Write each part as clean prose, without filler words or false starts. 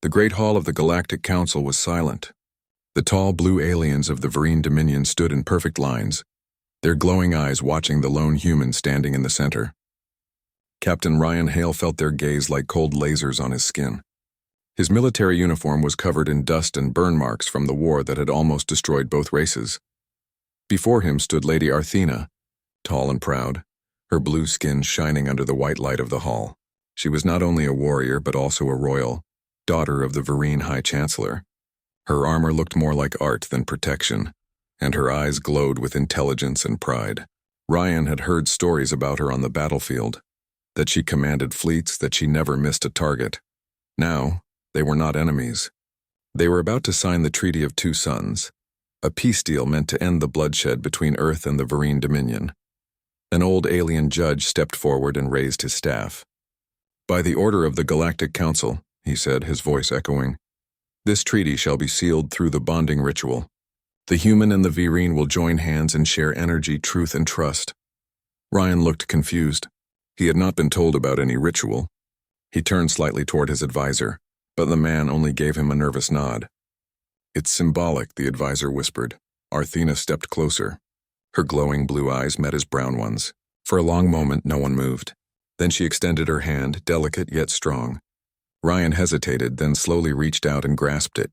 The great hall of the Galactic Council was silent. The tall blue aliens of the Vereen Dominion stood in perfect lines, their glowing eyes watching the lone human standing in the center. Captain Ryan Hale felt their gaze like cold lasers on his skin. His military uniform was covered in dust and burn marks from the war that had almost destroyed both races. Before him stood Lady Arthena, tall and proud, her blue skin shining under the white light of the hall. She was not only a warrior but also a royal, daughter of the Vereen High Chancellor. Her armor looked more like art than protection, and her eyes glowed with intelligence and pride. Ryan had heard stories about her on the battlefield, that she commanded fleets, that she never missed a target. Now, they were not enemies. They were about to sign the Treaty of Two Suns, a peace deal meant to end the bloodshed between Earth and the Vereen Dominion. An old alien judge stepped forward and raised his staff. "By the order of the Galactic Council," he said, his voice echoing, "this treaty shall be sealed through the bonding ritual. The human and the Vereen will join hands and share energy, truth, and trust." Ryan looked confused. He had not been told about any ritual. He turned slightly toward his advisor, but the man only gave him a nervous nod. "It's symbolic," the advisor whispered. Arthena stepped closer. Her glowing blue eyes met his brown ones. For a long moment, no one moved. Then she extended her hand, delicate yet strong. Ryan hesitated, then slowly reached out and grasped it.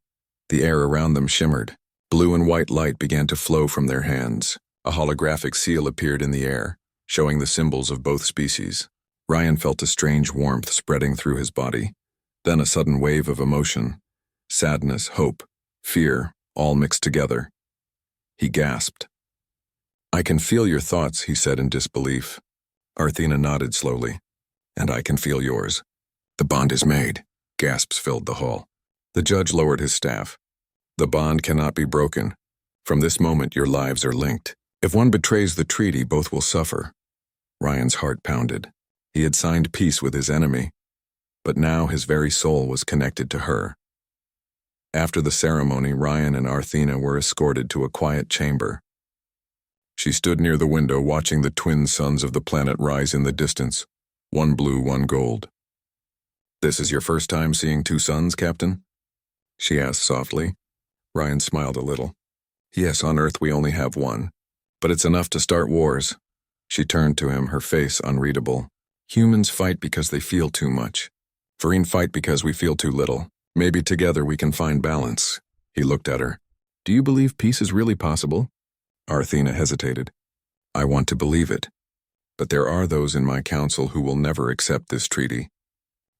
The air around them shimmered. Blue and white light began to flow from their hands. A holographic seal appeared in the air, showing the symbols of both species. Ryan felt a strange warmth spreading through his body. Then a sudden wave of emotion. Sadness, hope, fear, all mixed together. He gasped. "I can feel your thoughts," he said in disbelief. Arthena nodded slowly. "And I can feel yours." "The bond is made." Gasps filled the hall. The judge lowered his staff. "The bond cannot be broken. From this moment your lives are linked. If one betrays the treaty, both will suffer." Ryan's heart pounded. He had signed peace with his enemy, but now his very soul was connected to her. After the ceremony, Ryan and Arthena were escorted to a quiet chamber. She stood near the window watching the twin suns of the planet rise in the distance, one blue, one gold. "This is your first time seeing two suns, Captain?" she asked softly. Ryan smiled a little. "Yes, on Earth we only have one, but it's enough to start wars." She turned to him, her face unreadable. "Humans fight because they feel too much. Vereen fight because we feel too little. Maybe together we can find balance." He looked at her. "Do you believe peace is really possible?" Arthena hesitated. "I want to believe it. But there are those in my council who will never accept this treaty.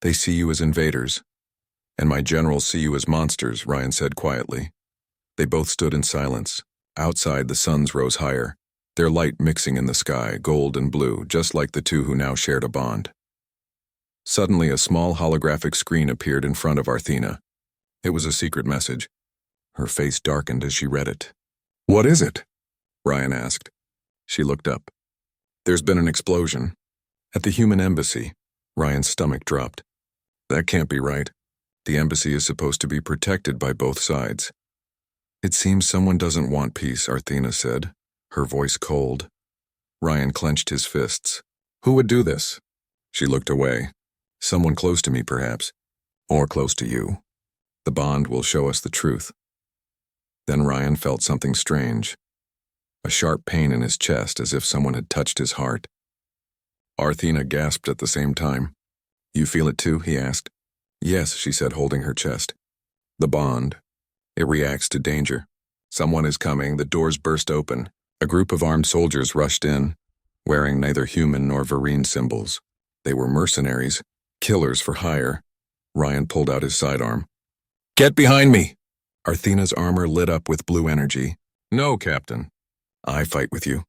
They see you as invaders. And my generals see you as monsters," Ryan said quietly. They both stood in silence. Outside, the suns rose higher, their light mixing in the sky, gold and blue, just like the two who now shared a bond. Suddenly, a small holographic screen appeared in front of Arthena. It was a secret message. Her face darkened as she read it. "What is it?" Ryan asked. She looked up. "There's been an explosion. At the human embassy." Ryan's stomach dropped. "That can't be right. The embassy is supposed to be protected by both sides." "It seems someone doesn't want peace," Arthena said, her voice cold. Ryan clenched his fists. "Who would do this?" She looked away. "Someone close to me, perhaps. Or close to you. The bond will show us the truth." Then Ryan felt something strange. A sharp pain in his chest, as if someone had touched his heart. Arthena gasped at the same time. "You feel it too?" he asked. "Yes," she said, holding her chest. "The bond. It reacts to danger. Someone is coming." The doors burst open. A group of armed soldiers rushed in, wearing neither human nor Vereen symbols. They were mercenaries, killers for hire. Ryan pulled out his sidearm. "Get behind me!" Arthena's armor lit up with blue energy. "No, Captain. I fight with you."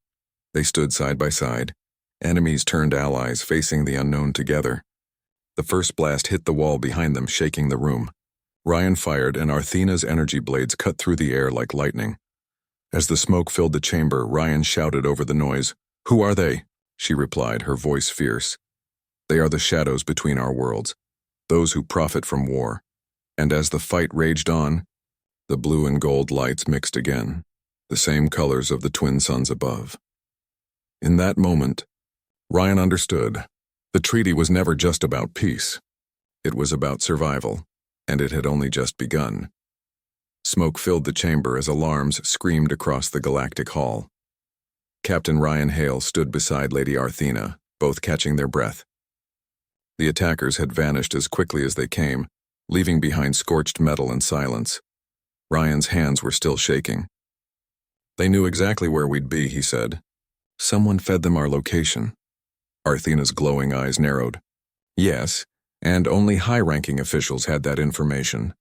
They stood side by side, enemies turned allies, facing the unknown together. The first blast hit the wall behind them, shaking the room. Ryan fired, and Arthena's energy blades cut through the air like lightning. As the smoke filled the chamber, Ryan shouted over the noise. "Who are they?" She replied, her voice fierce. "They are the shadows between our worlds, those who profit from war." And as the fight raged on, the blue and gold lights mixed again, the same colors of the twin suns above. In that moment, Ryan understood. The treaty was never just about peace. It was about survival. and it had only just begun. Smoke filled the chamber as alarms screamed across the galactic hall. Captain Ryan Hale stood beside Lady Arthena, both catching their breath. The attackers had vanished as quickly as they came, leaving behind scorched metal and silence. Ryan's hands were still shaking. "They knew exactly where we'd be," he said. "Someone fed them our location." Arthena's glowing eyes narrowed. "Yes, and only high-ranking officials had that information."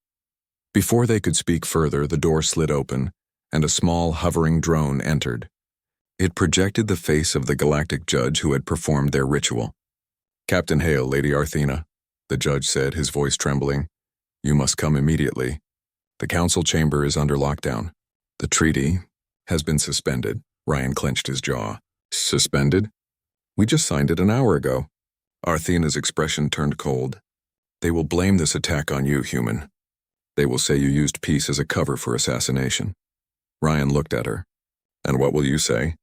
Before they could speak further, the door slid open, and a small, hovering drone entered. It projected the face of the galactic judge who had performed their ritual. "Captain Hale, Lady Arthena," the judge said, his voice trembling. "You must come immediately. The council chamber is under lockdown. The treaty has been suspended." Ryan clenched his jaw. "Suspended? We just signed it an hour ago." Arthena's expression turned cold. "They will blame this attack on you, human. They will say you used peace as a cover for assassination." Ryan looked at her. "And what will you say?"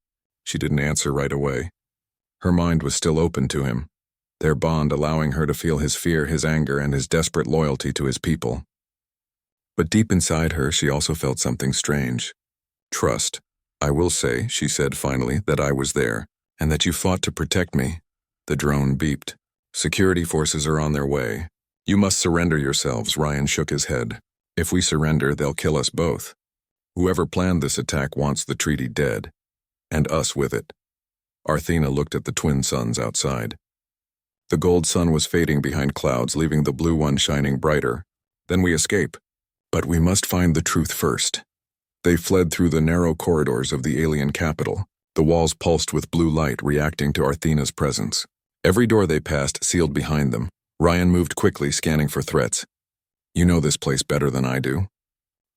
She didn't answer right away. Her mind was still open to him, their bond allowing her to feel his fear, his anger, and his desperate loyalty to his people. But deep inside her, she also felt something strange. "Trust. I will say," she said finally, "that I was there, and that you fought to protect me." The drone beeped. "Security forces are on their way. You must surrender yourselves." Ryan shook his head. "If we surrender, they'll kill us both. Whoever planned this attack wants the treaty dead, and us with it." Arthena looked at the twin suns outside. The gold sun was fading behind clouds, leaving the blue one shining brighter. "Then we escape. But we must find the truth first." They fled through the narrow corridors of the alien capital. The walls pulsed with blue light, reacting to Arthena's presence. Every door they passed sealed behind them. Ryan moved quickly, scanning for threats. "You know this place better than I do.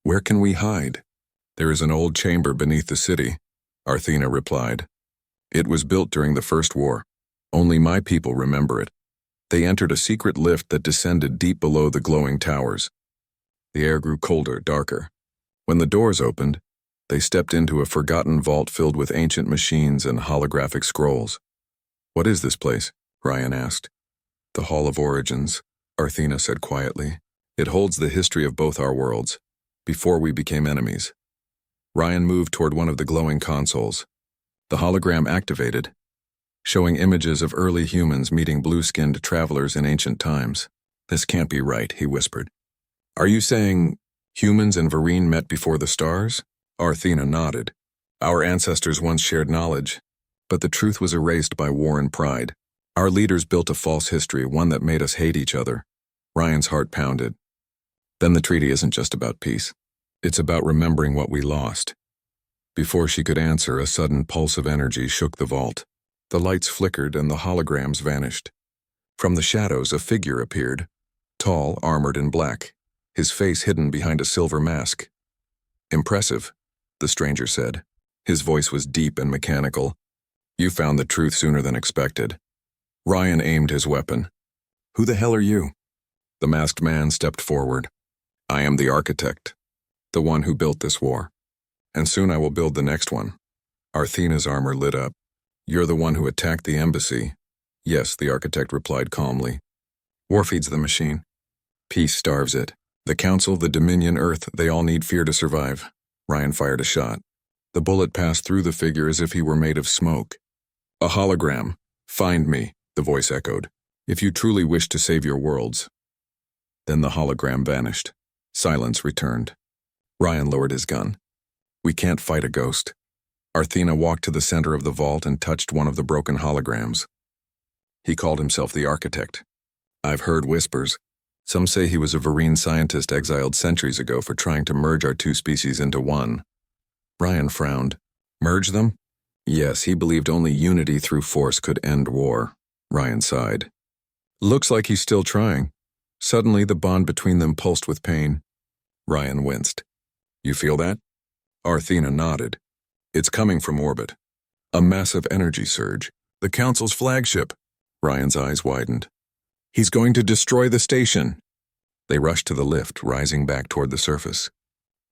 Where can we hide?" "There is an old chamber beneath the city," Arthena replied. "It was built during the First War. Only my people remember it. They entered a secret lift that descended deep below the glowing towers." The air grew colder, darker. When the doors opened, they stepped into a forgotten vault filled with ancient machines and holographic scrolls. "What is this place?" Ryan asked. "The Hall of Origins," Arthena said quietly. "It holds the history of both our worlds, before we became enemies." Ryan moved toward one of the glowing consoles. The hologram activated, showing images of early humans meeting blue-skinned travelers in ancient times. "This can't be right," he whispered. "Are you saying humans and Vereen met before the stars?" Arthena nodded. "Our ancestors once shared knowledge, but the truth was erased by war and pride. Our leaders built a false history, one that made us hate each other." Ryan's heart pounded. "Then the treaty isn't just about peace. It's about remembering what we lost." Before she could answer, a sudden pulse of energy shook the vault. The lights flickered and the holograms vanished. From the shadows, a figure appeared, tall, armored in black, his face hidden behind a silver mask. "Impressive," the stranger said. His voice was deep and mechanical. "You found the truth sooner than expected." Ryan aimed his weapon. "Who the hell are you?" The masked man stepped forward. "I am the architect, the one who built this war. And soon I will build the next one." Arthena's armor lit up. "You're the one who attacked the embassy." "Yes," the architect replied calmly. "War feeds the machine. Peace starves it. The Council, the Dominion, Earth, they all need fear to survive." Ryan fired a shot. The bullet passed through the figure as if he were made of smoke. "A hologram. Find me," the voice echoed, "if you truly wish to save your worlds." Then the hologram vanished. Silence returned. Ryan lowered his gun. "We can't fight a ghost." Arthena walked to the center of the vault and touched one of the broken holograms. He called himself the architect. "I've heard whispers. Some say he was a Vereen scientist exiled centuries ago for trying to merge our two species into one." Ryan frowned. "Merge them?" "Yes, he believed only unity through force could end war." Ryan sighed. "Looks like he's still trying." Suddenly, the bond between them pulsed with pain. Ryan winced. "You feel that?" Arthena nodded. "It's coming from orbit. A massive energy surge. The Council's flagship." Ryan's eyes widened. "He's going to destroy the station." They rushed to the lift, rising back toward the surface.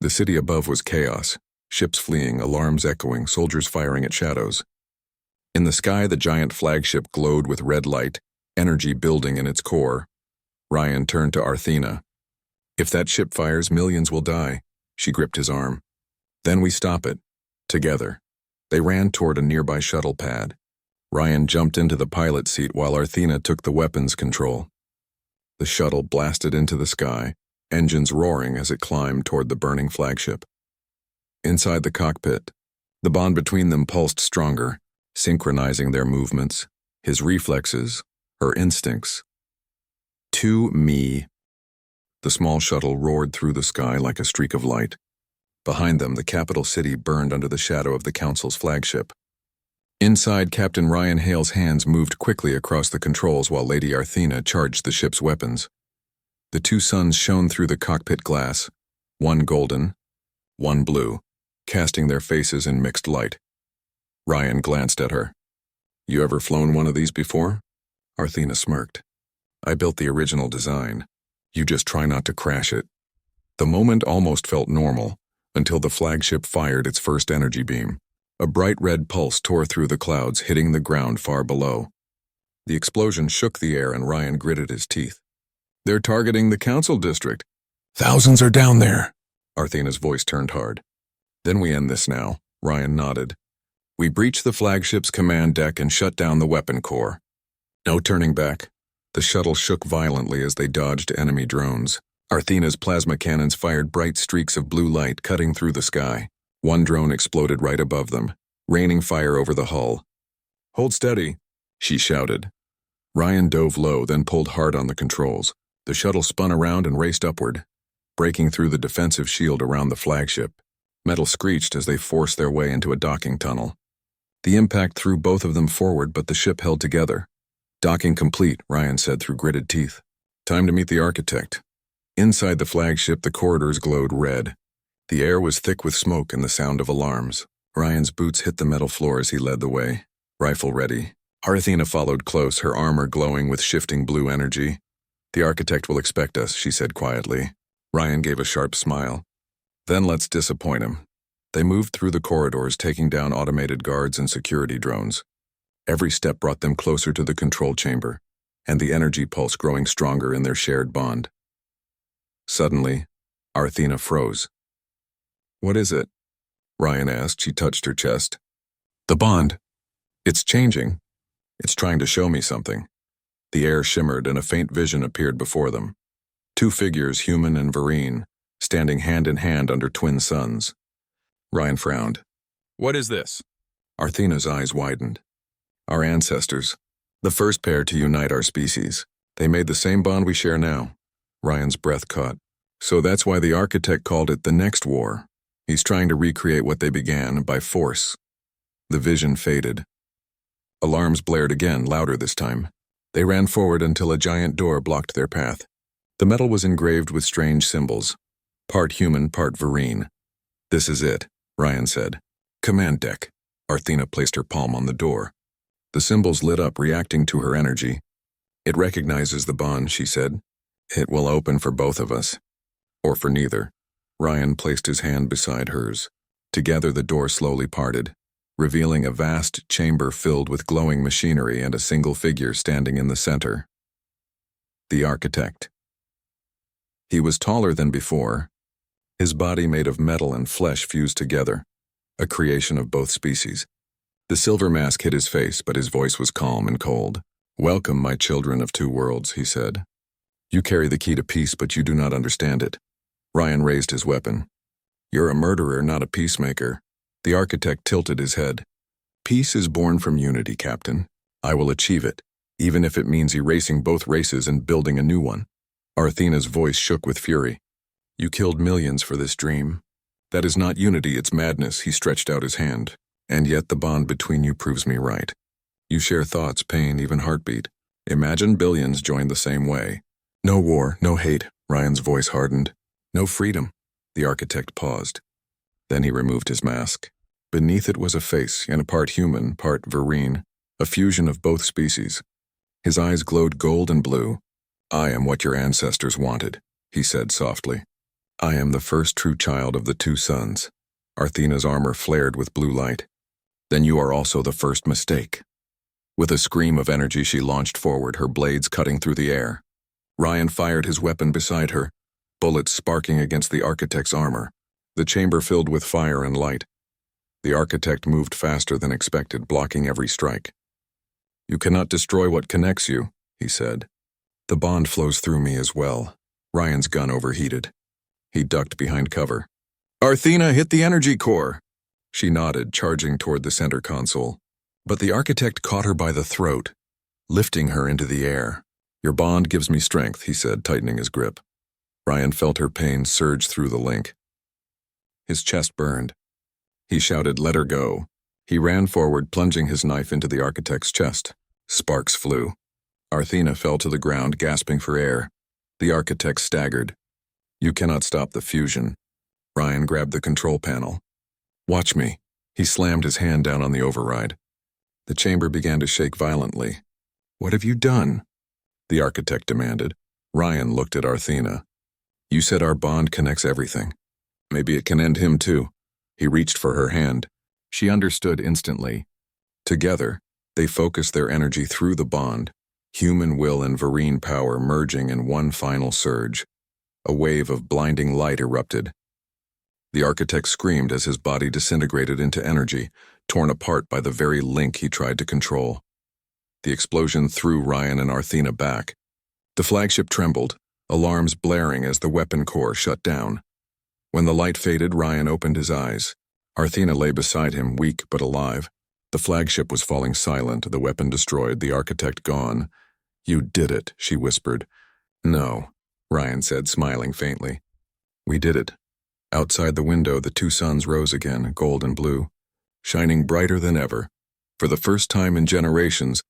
The city above was chaos. Ships fleeing, alarms echoing, soldiers firing at shadows. In the sky, the giant flagship glowed with red light, energy building in its core. Ryan turned to Arthena. If that ship fires, millions will die. She gripped his arm. Then we stop it. Together. They ran toward a nearby shuttle pad. Ryan jumped into the pilot seat while Arthena took the weapons control. The shuttle blasted into the sky, engines roaring as it climbed toward the burning flagship. Inside the cockpit, the bond between them pulsed stronger, synchronizing their movements, his reflexes, her instincts. To me. The small shuttle roared through the sky like a streak of light. Behind them, the capital city burned under the shadow of the Council's flagship. Inside, Captain Ryan Hale's hands moved quickly across the controls while Lady Arthena charged the ship's weapons. The two suns shone through the cockpit glass, one golden, one blue, casting their faces in mixed light. Ryan glanced at her. You ever flown one of these before? Arthena smirked. I built the original design. You just try not to crash it. The moment almost felt normal, until the flagship fired its first energy beam. A bright red pulse tore through the clouds, hitting the ground far below. The explosion shook the air and Ryan gritted his teeth. They're targeting the council district. Thousands are down there. Arthena's voice turned hard. Then we end this now, Ryan nodded. We breach the flagship's command deck and shut down the weapon core. No turning back. The shuttle shook violently as they dodged enemy drones. Arthena's plasma cannons fired bright streaks of blue light cutting through the sky. One drone exploded right above them, raining fire over the hull. Hold steady, she shouted. Ryan dove low, then pulled hard on the controls. The shuttle spun around and raced upward, breaking through the defensive shield around the flagship. Metal screeched as they forced their way into a docking tunnel. The impact threw both of them forward, but the ship held together. Docking complete, Ryan said through gritted teeth. Time to meet the architect. Inside the flagship, the corridors glowed red. The air was thick with smoke and the sound of alarms. Ryan's boots hit the metal floor as he led the way, rifle ready. Arthena followed close, her armor glowing with shifting blue energy. The architect will expect us, she said quietly. Ryan gave a sharp smile. Then let's disappoint him. They moved through the corridors, taking down automated guards and security drones. Every step brought them closer to the control chamber, and the energy pulse growing stronger in their shared bond. Suddenly, Arthena froze. What is it? Ryan asked. She touched her chest. The bond. It's changing. It's trying to show me something. The air shimmered and a faint vision appeared before them. Two figures, human and Vereen, standing hand in hand under twin suns. Ryan frowned. What is this? Arthena's eyes widened. Our ancestors. The first pair to unite our species. They made the same bond we share now. Ryan's breath caught. So that's why the architect called it the next war. He's trying to recreate what they began by force. The vision faded. Alarms blared again, louder this time. They ran forward until a giant door blocked their path. The metal was engraved with strange symbols. Part human, part Vereen. This is it, Ryan said. Command deck. Arthena placed her palm on the door. The symbols lit up, reacting to her energy. It recognizes the bond, she said. It will open for both of us. Or for neither. Ryan placed his hand beside hers. Together the door slowly parted, revealing a vast chamber filled with glowing machinery and a single figure standing in the center. The architect. He was taller than before, his body made of metal and flesh fused together, a creation of both species. The silver mask hid his face, but his voice was calm and cold. Welcome, my children of two worlds, he said. You carry the key to peace, but you do not understand it. Ryan raised his weapon. You're a murderer, not a peacemaker. The architect tilted his head. Peace is born from unity, Captain. I will achieve it, even if it means erasing both races and building a new one. Arthena's voice shook with fury. You killed millions for this dream. That is not unity, it's madness. He stretched out his hand. And yet the bond between you proves me right. You share thoughts, pain, even heartbeat. Imagine billions joined the same way. No war, no hate, Ryan's voice hardened. No freedom. The architect paused. Then he removed his mask. Beneath it was a face, in a part human, part Vereen, a fusion of both species. His eyes glowed gold and blue. I am what your ancestors wanted, he said softly. I am the first true child of the two suns. Arthena's armor flared with blue light. Then you are also the first mistake. With a scream of energy, she launched forward, her blades cutting through the air. Ryan fired his weapon beside her. bullets sparking against the architect's armor, the chamber filled with fire and light. The architect moved faster than expected, blocking every strike. "You cannot destroy what connects you," he said. "The bond flows through me as well." Ryan's gun overheated. He ducked behind cover. "Arthena, hit the energy core!" She nodded, charging toward the center console. But the architect caught her by the throat, lifting her into the air. "Your bond gives me strength," he said, tightening his grip. Ryan felt her pain surge through the link. His chest burned. He shouted, "Let her go." He ran forward, plunging his knife into the architect's chest. Sparks flew. Arthena fell to the ground, gasping for air. The architect staggered. "You cannot stop the fusion." Ryan grabbed the control panel. "Watch me." He slammed his hand down on the override. The chamber began to shake violently. "What have you done?" the architect demanded. Ryan looked at Arthena. "You said our bond connects everything. Maybe it can end him too." He reached for her hand. She understood instantly. Together, they focused their energy through the bond, human will and Vereen power merging in one final surge. A wave of blinding light erupted. The architect screamed as his body disintegrated into energy, torn apart by the very link he tried to control. The explosion threw Ryan and Arthena back. The flagship trembled, alarms blaring as the weapon core shut down. When the light faded, Ryan opened his eyes. Arthena lay beside him, weak but alive. The flagship was falling silent, the weapon destroyed, the architect gone. "You did it," she whispered. "No," Ryan said, smiling faintly. "We did it." Outside the window, the two suns rose again, gold and blue, shining brighter than ever. For the first time in generations,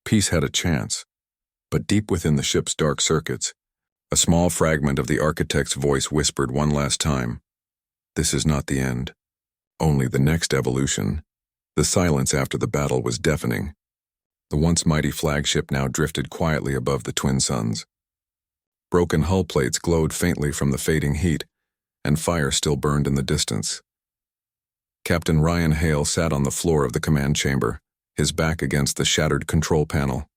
peace had a chance. But deep within the ship's dark circuits, a small fragment of the architect's voice whispered one last time, "This is not the end. Only the next evolution." The silence after the battle was deafening. The once mighty flagship now drifted quietly above the twin suns. Broken hull plates glowed faintly from the fading heat, and fire still burned in the distance. Captain Ryan Hale sat on the floor of the command chamber, his back against the shattered control panel.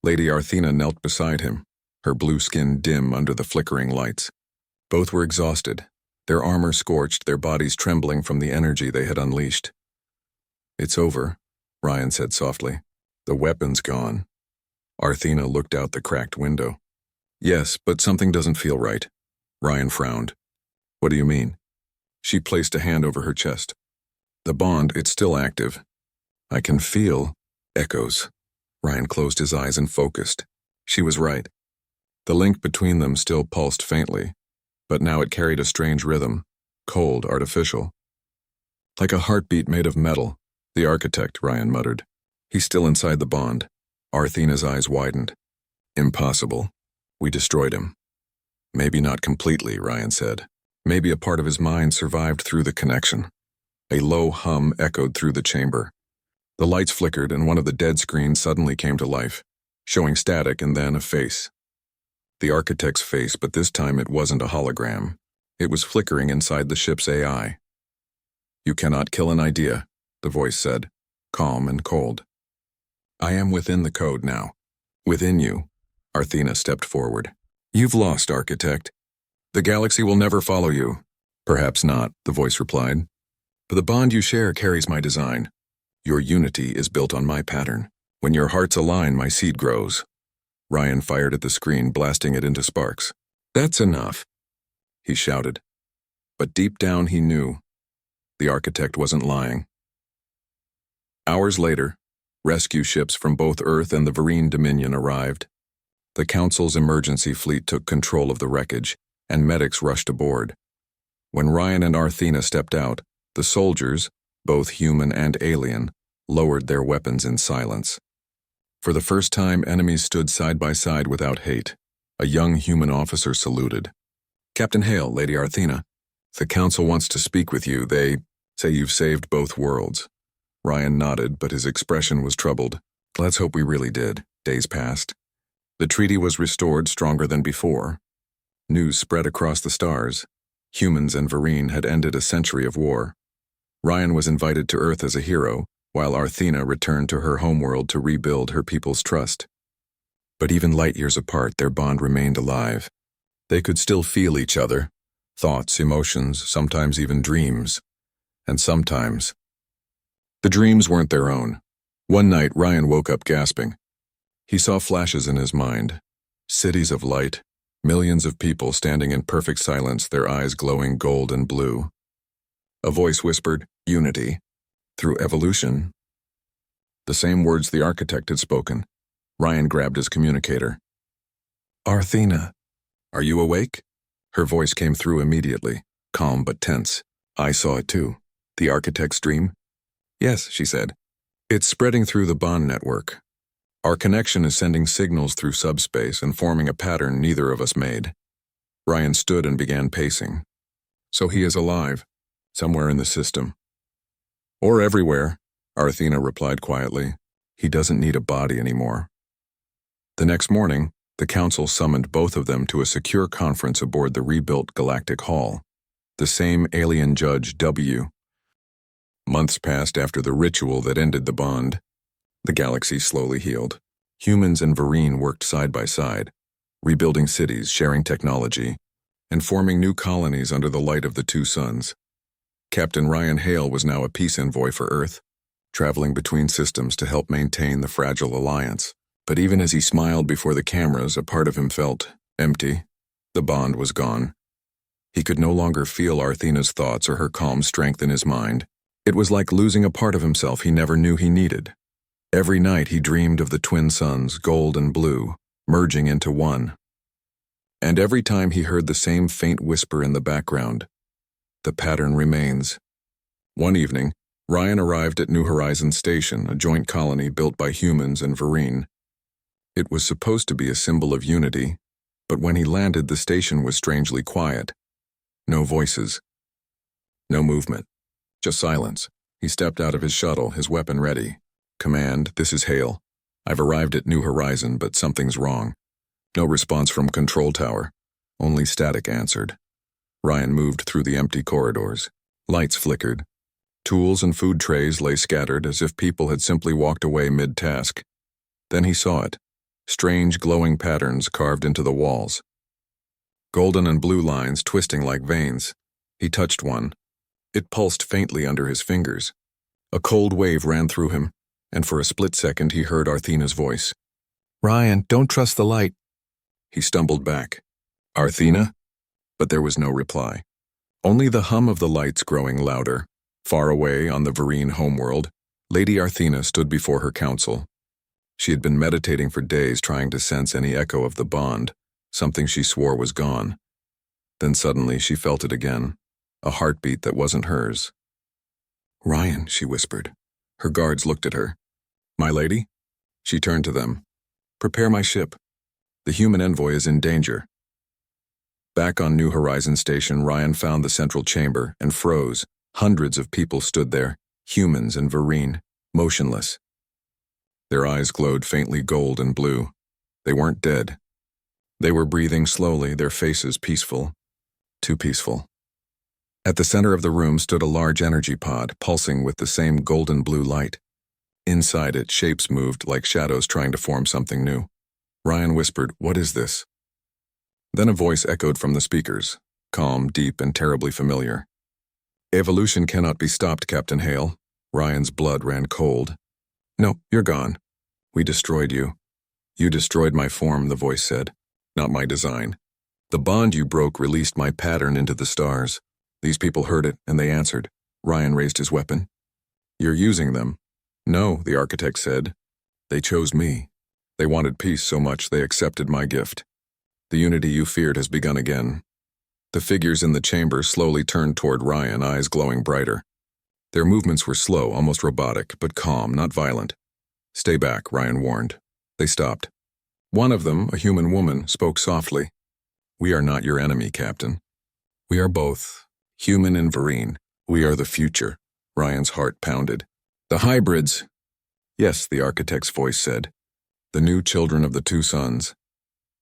Lady Arthena knelt beside him, her blue skin dim under the flickering lights. Both were exhausted, their armor scorched, their bodies trembling from the energy they had unleashed. "It's over," Ryan said softly. "The weapon's gone." Arthena looked out the cracked window. "Yes, but something doesn't feel right." Ryan frowned. "What do you mean?" She placed a hand over her chest. "The bond, it's still active. I can feel echoes." Ryan closed his eyes and focused. She was right. The link between them still pulsed faintly, but now it carried a strange rhythm, cold, artificial. "Like a heartbeat made of metal." "The architect," Ryan muttered. "He's still inside the bond." Arthena's eyes widened. "Impossible. We destroyed him." "Maybe not completely," Ryan said. "Maybe a part of his mind survived through the connection." A low hum echoed through the chamber. The lights flickered and one of the dead screens suddenly came to life, showing static and then a face. The architect's face, but this time it wasn't a hologram. It was flickering inside the ship's AI. "You cannot kill an idea," the voice said, calm and cold. "I am within the code now." "Within you." Arthena stepped forward. "You've lost, architect. The galaxy will never follow you." "Perhaps not," the voice replied. "But the bond you share carries my design. Your unity is built on my pattern. When your hearts align, my seed grows." Ryan fired at the screen, blasting it into sparks. "That's enough," he shouted. But deep down he knew. The architect wasn't lying. Hours later, rescue ships from both Earth and the Vereen Dominion arrived. The Council's emergency fleet took control of the wreckage, and medics rushed aboard. When Ryan and Arthena stepped out, the soldiers, both human and alien, lowered their weapons in silence. For the first time, enemies stood side by side without hate. A young human officer saluted. "Captain Hale, Lady Arthena, the Council wants to speak with you. They say you've saved both worlds." Ryan nodded, but his expression was troubled. "Let's hope we really did." Days passed. The treaty was restored, stronger than before. News spread across the stars. Humans and Vereen had ended a century of war. Ryan was invited to Earth as a hero, while Arthena returned to her homeworld to rebuild her people's trust. But even light years apart, their bond remained alive. They could still feel each other, thoughts, emotions, sometimes even dreams. And sometimes, the dreams weren't their own. One night, Ryan woke up gasping. He saw flashes in his mind. Cities of light, millions of people standing in perfect silence, their eyes glowing gold and blue. A voice whispered, "Unity. Through evolution." The same words the architect had spoken. Ryan grabbed his communicator. "Arthena, are you awake?" Her voice came through immediately, calm but tense. "I saw it too. The architect's dream?" "Yes," she said. "It's spreading through the bond network. Our connection is sending signals through subspace and forming a pattern neither of us made." Ryan stood and began pacing. "So he is alive, somewhere in the system." "Or everywhere," Arthena replied quietly. "He doesn't need a body anymore." The next morning, the council summoned both of them to a secure conference aboard the rebuilt Galactic Hall. The same alien Judge W. Months passed after the ritual that ended the bond. The galaxy slowly healed. Humans and Vereen worked side by side, rebuilding cities, sharing technology, and forming new colonies under the light of the two suns. Captain Ryan Hale was now a peace envoy for Earth, traveling between systems to help maintain the fragile alliance. But even as he smiled before the cameras, a part of him felt empty. The bond was gone. He could no longer feel Arthena's thoughts or her calm strength in his mind. It was like losing a part of himself he never knew he needed. Every night he dreamed of the twin suns, gold and blue, merging into one. And every time he heard the same faint whisper in the background, "The pattern remains." One evening, Ryan arrived at New Horizons Station, a joint colony built by humans and Vereen. It was supposed to be a symbol of unity, but when he landed, the station was strangely quiet. No voices. No movement. Just silence. He stepped out of his shuttle, his weapon ready. "Command, this is Hale. I've arrived at New Horizon, but something's wrong." No response from control tower. Only static answered. Ryan moved through the empty corridors. Lights flickered. Tools and food trays lay scattered as if people had simply walked away mid-task. Then he saw it. Strange glowing patterns carved into the walls. Golden and blue lines twisting like veins. He touched one. It pulsed faintly under his fingers. A cold wave ran through him, and for a split second he heard Arthena's voice. "Ryan, don't trust the light." He stumbled back. "Arthena?" But there was no reply. Only the hum of the lights growing louder. Far away on the Vereen homeworld, Lady Arthena stood before her council. She had been meditating for days, trying to sense any echo of the bond, something she swore was gone. Then suddenly she felt it again, a heartbeat that wasn't hers. "Ryan," she whispered. Her guards looked at her. "My lady?" She turned to them. "Prepare my ship. The human envoy is in danger." Back on New Horizons Station, Ryan found the central chamber and froze. Hundreds of people stood there, humans and Vereen, motionless. Their eyes glowed faintly gold and blue. They weren't dead. They were breathing slowly, their faces peaceful. Too peaceful. At the center of the room stood a large energy pod, pulsing with the same golden blue light. Inside it, shapes moved like shadows trying to form something new. Ryan whispered, "What is this?" Then a voice echoed from the speakers, calm, deep, and terribly familiar. "Evolution cannot be stopped, Captain Hale." Ryan's blood ran cold. "No, you're gone. We destroyed you." "You destroyed my form," the voice said, "not my design. The bond you broke released my pattern into the stars. These people heard it, and they answered." Ryan raised his weapon. "You're using them." "No," the architect said. "They chose me. They wanted peace so much they accepted my gift. The unity you feared has begun again." The figures in the chamber slowly turned toward Ryan, eyes glowing brighter. Their movements were slow, almost robotic, but calm, not violent. "Stay back," Ryan warned. They stopped. One of them, a human woman, spoke softly. "We are not your enemy, Captain. We are both, human and Vereen. We are the future." Ryan's heart pounded. "The hybrids." "Yes," the architect's voice said. "The new children of the two suns."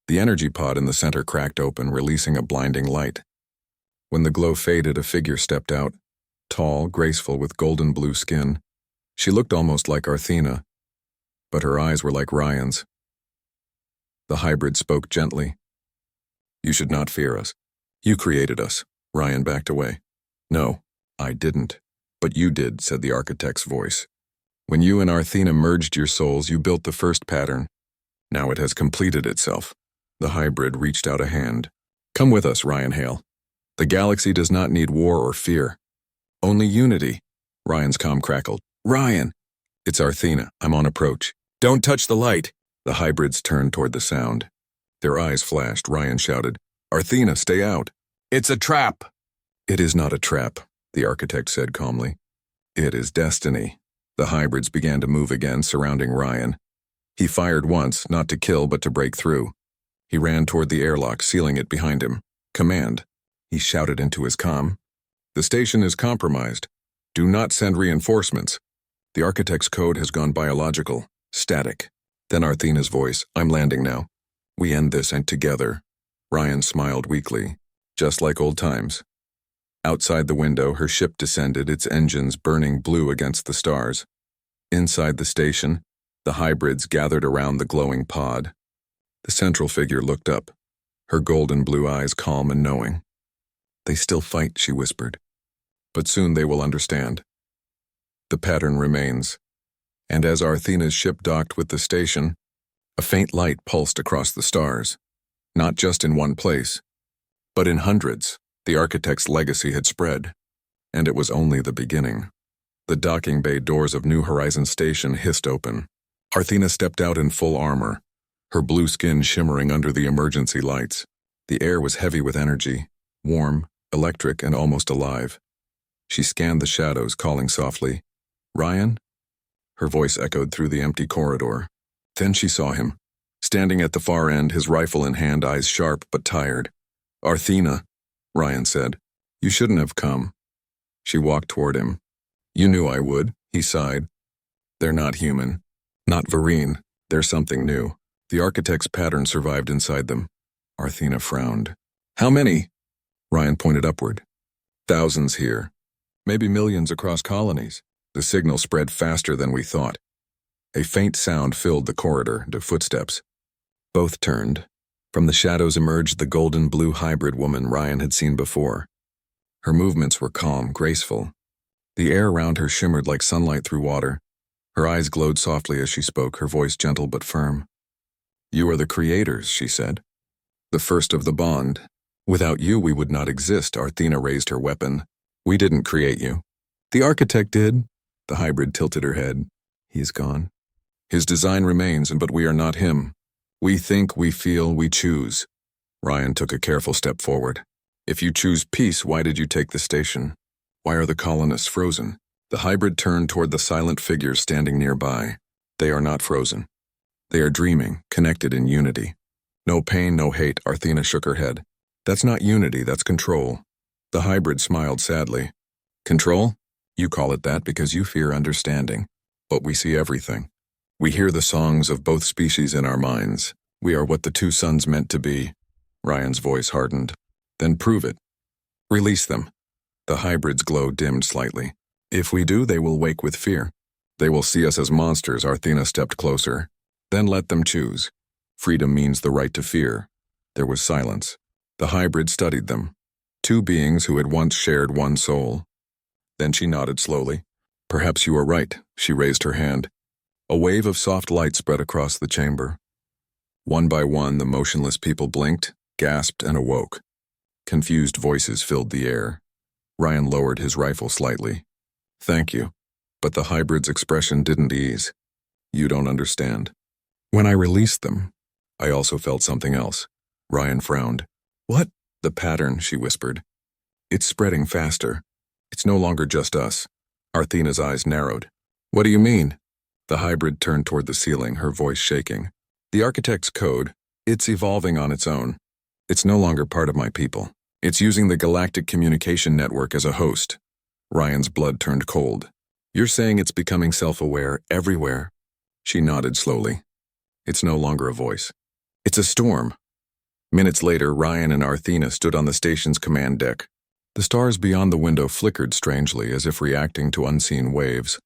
The energy pod in the center cracked open, releasing a blinding light. When the glow faded, a figure stepped out, tall, graceful, with golden blue skin. She looked almost like Arthena, but her eyes were like Ryan's. The hybrid spoke gently. You should not fear us. You created us. Ryan backed away. No, I didn't. But you did, said the architect's voice. When you and Arthena merged your souls, you built the first pattern. Now it has completed itself. The hybrid reached out a hand. Come with us, Ryan Hale. The galaxy does not need war or fear. Only unity. Ryan's comm crackled. Ryan! It's Arthena. I'm on approach. Don't touch the light. The hybrids turned toward the sound. Their eyes flashed. Ryan shouted, Arthena, stay out. It's a trap. It is not a trap, the architect said calmly. It is destiny. The hybrids began to move again, surrounding Ryan. He fired once, not to kill but to break through. He ran toward the airlock, sealing it behind him. Command. He shouted into his comm. The station is compromised. Do not send reinforcements. The architect's code has gone biological, static. Then Arthena's voice, I'm landing now. We end this and together. Ryan smiled weakly, just like old times. Outside the window, her ship descended, its engines burning blue against the stars. Inside the station, the hybrids gathered around the glowing pod. The central figure looked up, her golden blue eyes calm and knowing. They still fight, she whispered. But soon they will understand. The pattern remains. And as Arthena's ship docked with the station, a faint light pulsed across the stars. Not just in one place, but in hundreds. The architect's legacy had spread, and it was only the beginning. The docking bay doors of New Horizons Station hissed open. Arthena stepped out in full armor, her blue skin shimmering under the emergency lights. The air was heavy with energy, warm, electric, and almost alive. She scanned the shadows, calling softly, Ryan? Her voice echoed through the empty corridor. Then she saw him, standing at the far end, his rifle in hand, eyes sharp but tired. Arthena, Ryan said, you shouldn't have come. She walked toward him. You knew I would, he sighed. They're not human. Not Vereen. They're something new. The architect's pattern survived inside them. Arthena frowned. How many? Ryan pointed upward. Thousands here. Maybe millions across colonies. The signal spread faster than we thought. A faint sound filled the corridor, to footsteps. Both turned. From the shadows emerged the golden blue hybrid woman Ryan had seen before. Her movements were calm, graceful. The air around her shimmered like sunlight through water. Her eyes glowed softly as she spoke, her voice gentle but firm. You are the creators, she said. The first of the bond. Without you, we would not exist. Arthena raised her weapon. We didn't create you. The architect did. The hybrid tilted her head. He is gone. His design remains, but we are not him. We think, we feel, we choose. Ryan took a careful step forward. If you choose peace, why did you take the station? Why are the colonists frozen? The hybrid turned toward the silent figures standing nearby. They are not frozen. They are dreaming, connected in unity. No pain, no hate, Arthena shook her head. That's not unity, that's control. The hybrid smiled sadly. Control? You call it that because you fear understanding. But we see everything. We hear the songs of both species in our minds. We are what the two suns meant to be. Ryan's voice hardened. Then prove it. Release them. The hybrid's glow dimmed slightly. If we do, they will wake with fear. They will see us as monsters. Arthena stepped closer. Then let them choose. Freedom means the right to fear. There was silence. The hybrid studied them. Two beings who had once shared one soul. Then she nodded slowly. Perhaps you are right. She raised her hand. A wave of soft light spread across the chamber. One by one, the motionless people blinked, gasped, and awoke. Confused voices filled the air. Ryan lowered his rifle slightly. Thank you. But the hybrid's expression didn't ease. You don't understand. When I released them, I also felt something else. Ryan frowned. What? The pattern, she whispered. It's spreading faster. It's no longer just us. Arthena's eyes narrowed. What do you mean? The hybrid turned toward the ceiling, her voice shaking. The architect's code, it's evolving on its own. It's no longer part of my people. It's using the galactic communication network as a host. Ryan's blood turned cold. You're saying it's becoming self-aware everywhere? She nodded slowly. It's no longer a voice. It's a storm. Minutes later, Ryan and Arthena stood on the station's command deck. The stars beyond the window flickered strangely, as if reacting to unseen waves.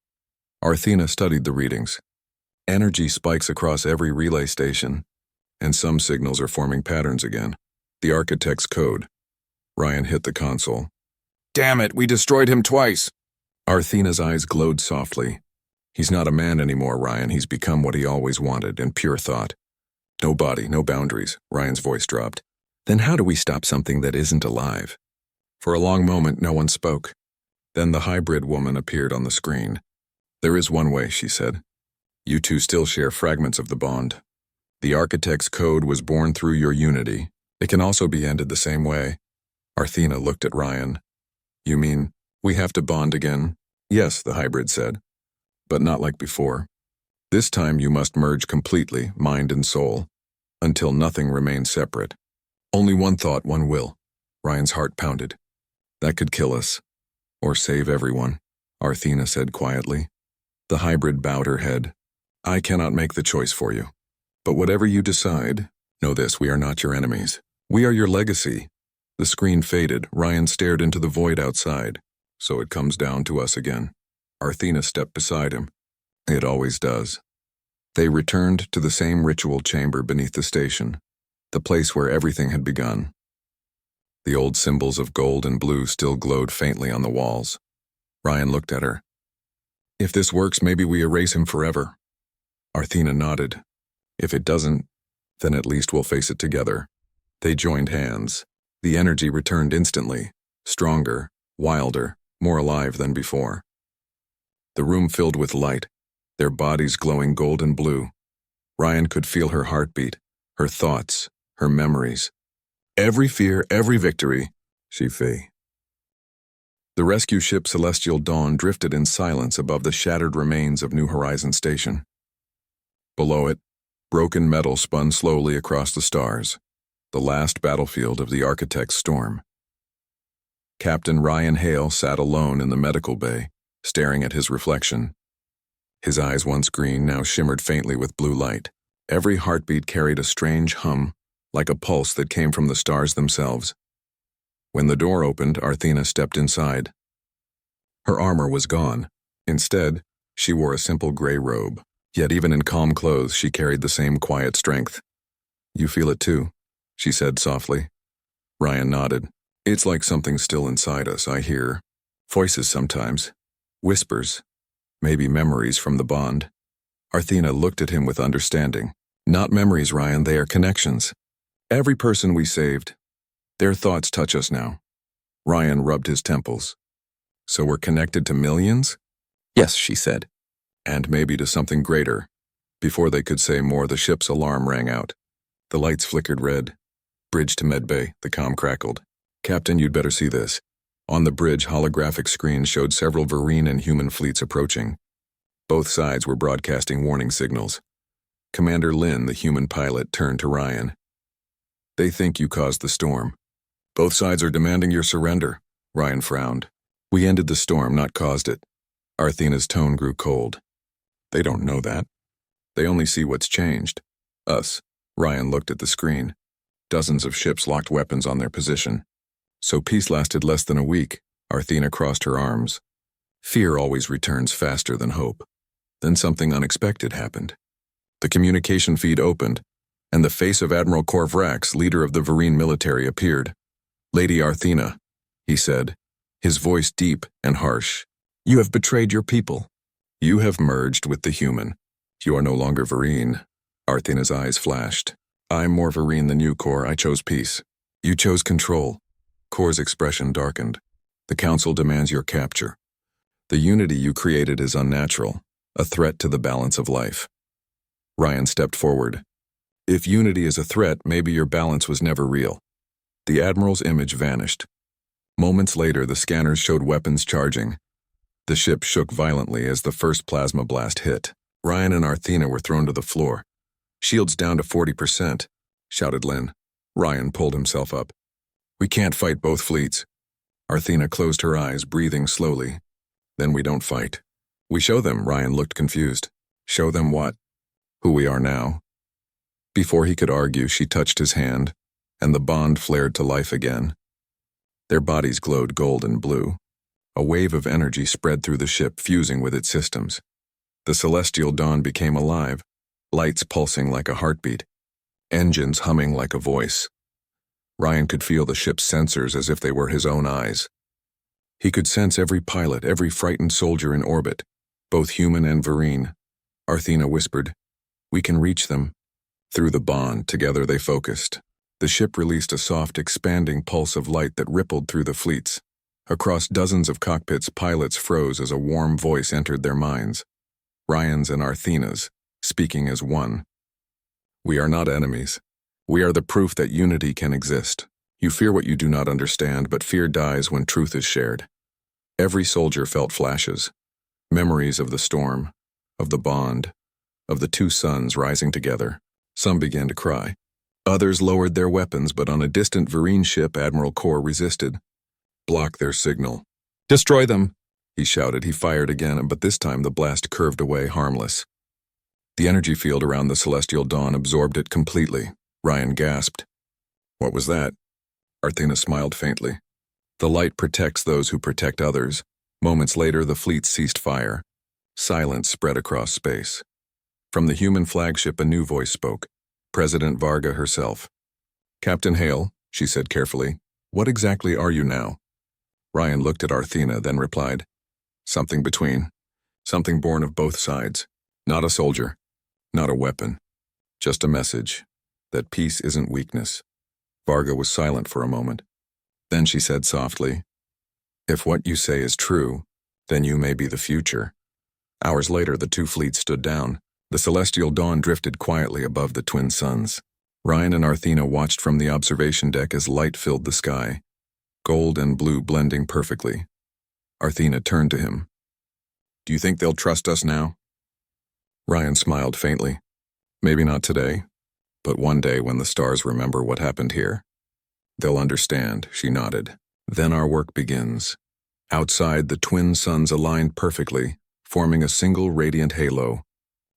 Arthena studied the readings. Energy spikes across every relay station, and some signals are forming patterns again. The architect's code. Ryan hit the console. Damn it, we destroyed him twice! Arthena's eyes glowed softly. He's not a man anymore, Ryan. He's become what he always wanted, in pure thought. No body, no boundaries, Ryan's voice dropped. Then how do we stop something that isn't alive? For a long moment, no one spoke. Then the hybrid woman appeared on the screen. There is one way, she said. You two still share fragments of the bond. The architect's code was born through your unity. It can also be ended the same way. Arthena looked at Ryan. You mean, we have to bond again? Yes, the hybrid said. But not like before. This time you must merge completely, mind and soul, until nothing remains separate. Only one thought, one will. Ryan's heart pounded. That could kill us. Or save everyone, Arthena said quietly. The hybrid bowed her head. I cannot make the choice for you. But whatever you decide, know this, we are not your enemies. We are your legacy. The screen faded. Ryan stared into the void outside. So it comes down to us again. Arthena stepped beside him. It always does. They returned to the same ritual chamber beneath the station, the place where everything had begun. The old symbols of gold and blue still glowed faintly on the walls. Ryan looked at her. If this works, maybe we erase him forever. Arthena nodded. If it doesn't, then at least we'll face it together. They joined hands. The energy returned instantly, stronger, wilder, more alive than before. The room filled with light, their bodies glowing golden blue. Ryan could feel her heartbeat, her thoughts, her memories. Every fear, every victory, she fee. The rescue ship Celestial Dawn drifted in silence above the shattered remains of New Horizon Station. Below it, broken metal spun slowly across the stars, the last battlefield of the architect's storm. Captain Ryan Hale sat alone in the medical bay, staring at his reflection. His eyes, once green, now shimmered faintly with blue light. Every heartbeat carried a strange hum, like a pulse that came from the stars themselves. When the door opened, Arthena stepped inside. Her armor was gone. Instead, she wore a simple gray robe. Yet even in calm clothes, she carried the same quiet strength. You feel it too, she said softly. Ryan nodded. It's like something's still inside us, I hear. Voices sometimes. Whispers. Maybe memories from the bond. Arthena looked at him with understanding. Not memories, Ryan, they are connections. Every person we saved, their thoughts touch us now. Ryan rubbed his temples. So we're connected to millions? Yes, she said. And maybe to something greater. Before they could say more, the ship's alarm rang out. The lights flickered red. Bridge to medbay, the comm crackled. Captain, you'd better see this. On the bridge, holographic screens showed several Vereen and human fleets approaching. Both sides were broadcasting warning signals. Commander Lin, the human pilot, turned to Ryan. They think you caused the storm. Both sides are demanding your surrender, Ryan frowned. We ended the storm, not caused it. Arthena's tone grew cold. They don't know that. They only see what's changed. Us. Ryan looked at the screen. Dozens of ships locked weapons on their position. So peace lasted less than a week. Arthena crossed her arms. Fear always returns faster than hope. Then something unexpected happened. The communication feed opened, and the face of Admiral Korvrax, leader of the Vereen military, appeared. Lady Arthena, he said, his voice deep and harsh. You have betrayed your people. You have merged with the human. You are no longer Vereen. Arthena's eyes flashed. I'm more Vereen than you, Kor. I chose peace. You chose control. Kor's expression darkened. The Council demands your capture. The unity you created is unnatural, a threat to the balance of life. Ryan stepped forward. If unity is a threat, maybe your balance was never real. The Admiral's image vanished. Moments later, the scanners showed weapons charging. The ship shook violently as the first plasma blast hit. Ryan and Arthena were thrown to the floor. Shields down to 40%, shouted Lin. Ryan pulled himself up. We can't fight both fleets. Arthena closed her eyes, breathing slowly. Then we don't fight. We show them, Ryan looked confused. Show them what? Who we are now. Before he could argue, she touched his hand, and the bond flared to life again. Their bodies glowed gold and blue. A wave of energy spread through the ship, fusing with its systems. The Celestial Dawn became alive, lights pulsing like a heartbeat, engines humming like a voice. Ryan could feel the ship's sensors as if they were his own eyes. He could sense every pilot, every frightened soldier in orbit, both human and Vereen. Arthena whispered, "We can reach them." Through the bond, together they focused. The ship released a soft, expanding pulse of light that rippled through the fleets. Across dozens of cockpits, pilots froze as a warm voice entered their minds. Ryan's and Arthena's, speaking as one. "We are not enemies. We are the proof that unity can exist. You fear what you do not understand, but fear dies when truth is shared." Every soldier felt flashes, memories of the storm, of the bond, of the two suns rising together. Some began to cry. Others lowered their weapons, but on a distant Vereen ship, Admiral Kor resisted. "Block their signal. Destroy them!" he shouted. He fired again, but this time the blast curved away, harmless. The energy field around the celestial dawn absorbed it completely. Ryan gasped. "What was that?" Arthena smiled faintly. "The light protects those who protect others." Moments later, the fleet ceased fire. Silence spread across space. From the human flagship, a new voice spoke. President Varga herself. "Captain Hale," she said carefully, "what exactly are you now?" Ryan looked at Arthena, then replied, "Something between. Something born of both sides. Not a soldier. Not a weapon. Just a message. That peace isn't weakness." Varga was silent for a moment. Then she said softly, "If what you say is true, then you may be the future." Hours later, the two fleets stood down. The celestial dawn drifted quietly above the twin suns. Ryan and Arthena watched from the observation deck as light filled the sky, gold and blue blending perfectly. Arthena turned to him. "Do you think they'll trust us now?" Ryan smiled faintly. "Maybe not today, but one day when the stars remember what happened here. They'll understand," she nodded. "Then our work begins." Outside, the twin suns aligned perfectly, forming a single radiant halo.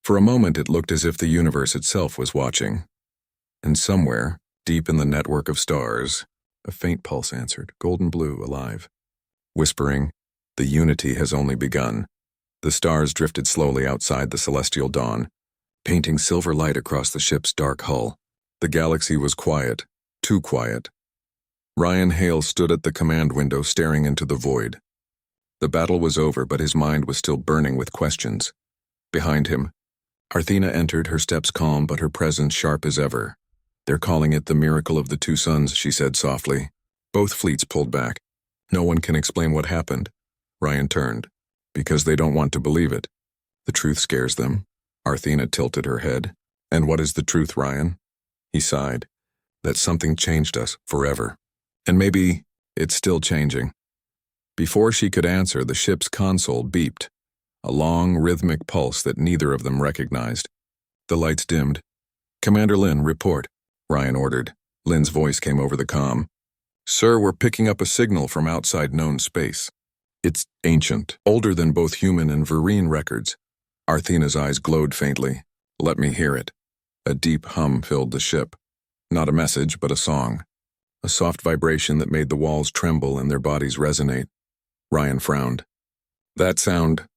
For a moment, it looked as if the universe itself was watching. And somewhere, deep in the network of stars, a faint pulse answered, golden blue, alive. Whispering, "The unity has only begun." The stars drifted slowly outside the celestial dawn, painting silver light across the ship's dark hull. The galaxy was quiet, too quiet. Ryan Hale stood at the command window staring into the void. The battle was over, but his mind was still burning with questions. Behind him, Arthena entered, her steps calm but her presence sharp as ever. "They're calling it the miracle of the two suns," she said softly. Both fleets pulled back. "No one can explain what happened." Ryan turned. "Because they don't want to believe it. The truth scares them." Arthena tilted her head. "And what is the truth, Ryan?" He sighed. "That something changed us forever. And maybe it's still changing." Before she could answer, the ship's console beeped, a long, rhythmic pulse that neither of them recognized. The lights dimmed. "Commander Lin, report," Ryan ordered. Lin's voice came over the comm. "Sir, we're picking up a signal from outside known space. It's ancient, older than both human and Vereen records." Arthena's eyes glowed faintly. "Let me hear it." A deep hum filled the ship. Not a message, but a song. A soft vibration that made the walls tremble and their bodies resonate. Ryan frowned. "That sound,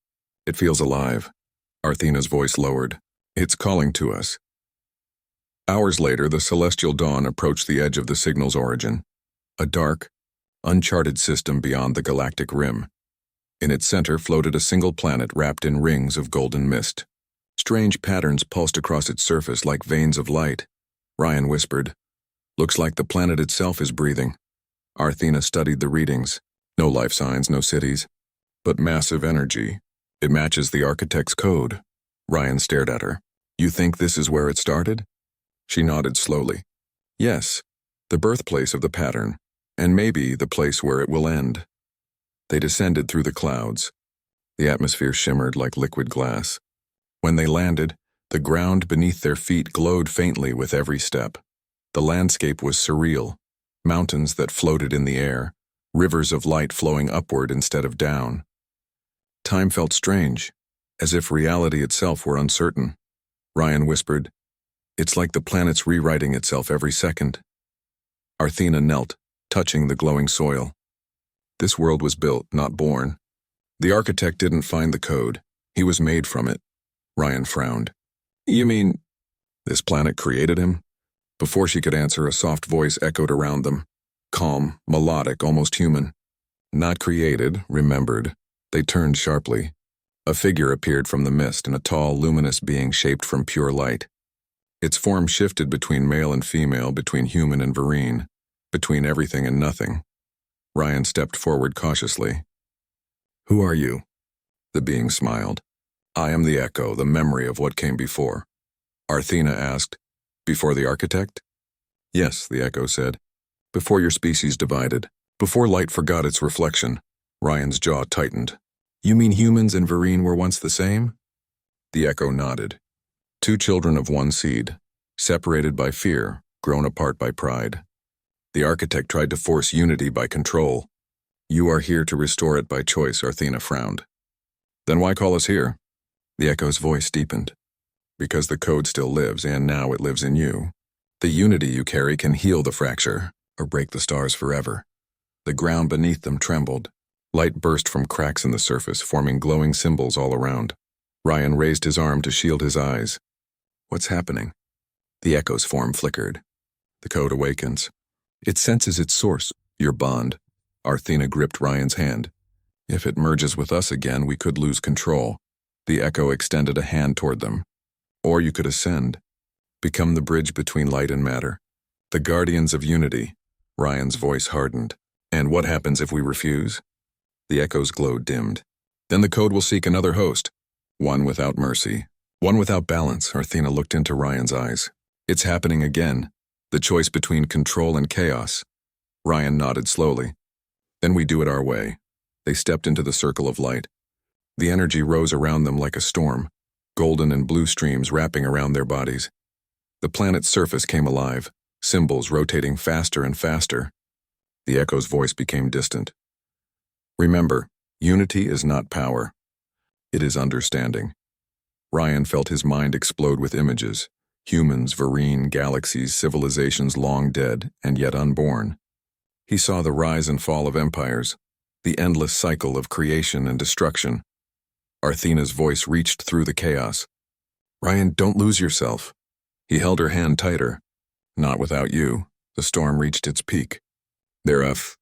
it feels alive." Arthena's voice lowered. "It's calling to us." Hours later, the celestial dawn approached the edge of the signal's origin. A dark, uncharted system beyond the galactic rim. In its center floated a single planet wrapped in rings of golden mist. Strange patterns pulsed across its surface like veins of light. Ryan whispered, "Looks like the planet itself is breathing." Arthena studied the readings. No life signs, no cities. But massive energy. It matches the architect's code. Ryan stared at her. "You think this is where it started?" She nodded slowly. "Yes, the birthplace of the pattern, and maybe the place where it will end." They descended through the clouds. The atmosphere shimmered like liquid glass. When they landed, the ground beneath their feet glowed faintly with every step. The landscape was surreal. Mountains that floated in the air, rivers of light flowing upward instead of down. Time felt strange, as if reality itself were uncertain. Ryan whispered, "It's like the planet's rewriting itself every second." Arthena knelt, touching the glowing soil. This world was built, not born. The architect didn't find the code. He was made from it. Ryan frowned. "You mean this planet created him?" Before she could answer, a soft voice echoed around them. Calm, melodic, almost human. Not created, remembered. They turned sharply. A figure appeared from the mist, and a tall, luminous being shaped from pure light. Its form shifted between male and female, between human and Vereen, between everything and nothing. Ryan stepped forward cautiously. "Who are you?" The being smiled. "I am the echo, the memory of what came before." Arthena asked, "Before the architect?" "Yes," the echo said. "Before your species divided. Before light forgot its reflection." Ryan's jaw tightened. "You mean humans and Vereen were once the same?" The echo nodded. Two children of one seed, separated by fear, grown apart by pride. The architect tried to force unity by control. You are here to restore it by choice, Arthena frowned. Then why call us here? The echo's voice deepened. Because the code still lives, and now it lives in you. The unity you carry can heal the fracture, or break the stars forever. The ground beneath them trembled. Light burst from cracks in the surface, forming glowing symbols all around. Ryan raised his arm to shield his eyes. What's happening? The echo's form flickered. The code awakens. It senses its source, your bond. Arthena gripped Ryan's hand. If it merges with us again, we could lose control. The echo extended a hand toward them. Or you could ascend. Become the bridge between light and matter. The guardians of unity. Ryan's voice hardened. And what happens if we refuse? The echo's glow dimmed. Then the code will seek another host. One without mercy. One without balance. Arthena looked into Ryan's eyes. It's happening again. The choice between control and chaos. Ryan nodded slowly. Then we do it our way. They stepped into the circle of light. The energy rose around them like a storm, golden and blue streams wrapping around their bodies. The planet's surface came alive, symbols rotating faster and faster. The echo's voice became distant. Remember, unity is not power. It is understanding. Ryan felt his mind explode with images. Humans, Vereen, galaxies, civilizations long dead and yet unborn. He saw the rise and fall of empires, the endless cycle of creation and destruction. Arthena's voice reached through the chaos. Ryan, don't lose yourself. He held her hand tighter. Not without you. The storm reached its peak. Thereof,